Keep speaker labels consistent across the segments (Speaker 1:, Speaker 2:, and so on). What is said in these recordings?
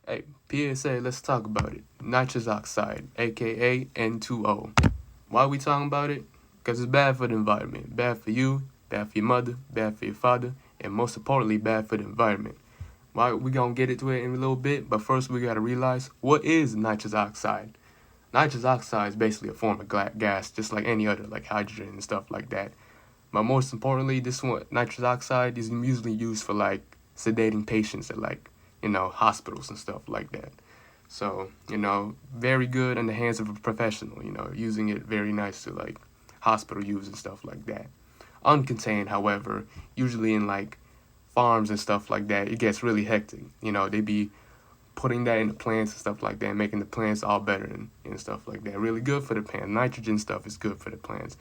Speaker 1: Hey, PSA, let's talk about it. Nitrous oxide, aka N2O. Why are we talking about it? Because it's bad for the environment. Bad for you, bad for your mother, bad for your father, and most importantly, bad for the environment. Why we gonna get into it in a little bit, but first we gotta realize what is nitrous oxide. Nitrous oxide is basically a form of gas, just like any other, like hydrogen and stuff like that. But most importantly, this one, nitrous oxide, is usually used for like sedating patients at like, hospitals and stuff like that. So, very good in the hands of a professional, using it very nice to like hospital use and stuff like that. Uncontained, however, usually in like farms and stuff like that, it gets really hectic. They be putting that in the plants and stuff like that, making the plants all better and stuff like that. Really good for the plant. Nitrogen stuff is good for the plants.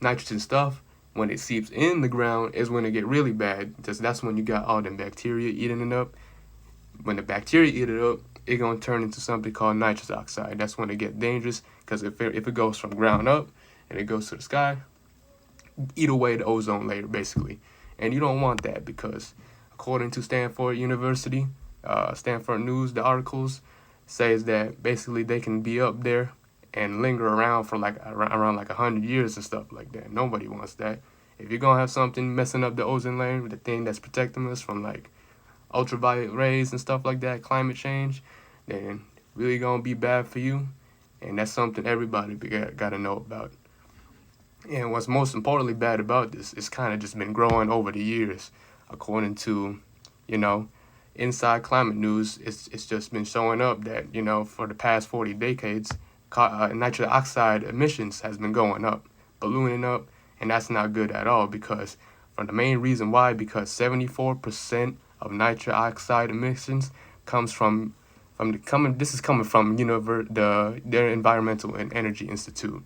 Speaker 1: Nitrogen stuff, when it seeps in the ground, is when it get really bad, because that's when you got all the bacteria eating it up. When the bacteria eat it up, it gonna turn into something called nitrous oxide. That's when it get dangerous, because if it goes from ground up and it goes to the sky, eat away the ozone layer basically, and you don't want that because according to Stanford University, Stanford News, the articles says that basically they can be up there and linger around for like around like 100 years and stuff like that. Nobody wants that. If you're gonna have something messing up the ozone layer, the thing that's protecting us from like ultraviolet rays and stuff like that, climate change, then really gonna be bad for you. And that's something everybody gotta know about. And what's most importantly bad about this is kind of just been growing over the years. According to, you know, Inside Climate News, it's just been showing up that, for the past 40 decades, nitrous oxide emissions has been going up, ballooning up, and that's not good at all because, for the main reason why, because 74% of nitrous oxide emissions comes this is coming from their Environmental and Energy Institute.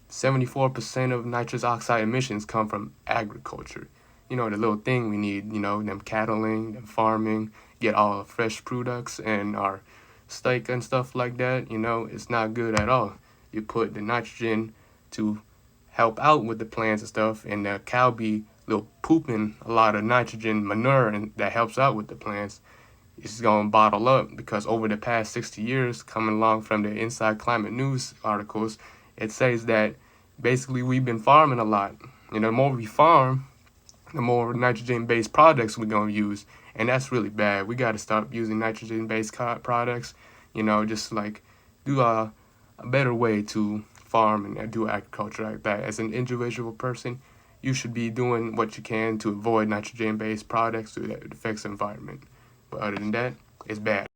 Speaker 1: 74% of nitrous oxide emissions come from agriculture. The little thing we need, them cattling, them farming, get all the fresh products and our steak and stuff like that, it's not good at all. You put the nitrogen to help out with the plants and stuff, and the cow be little pooping a lot of nitrogen manure and that helps out with the plants. It's going to bottle up because over the past 60 years, coming along from the Inside Climate News articles, it says that basically we've been farming a lot. The more we farm, the more nitrogen-based products we're going to use. And that's really bad. We got to stop using nitrogen-based products, just like do a better way to farm and do agriculture like that. As an individual person, you should be doing what you can to avoid nitrogen-based products that affects the environment. But other than that, it's bad.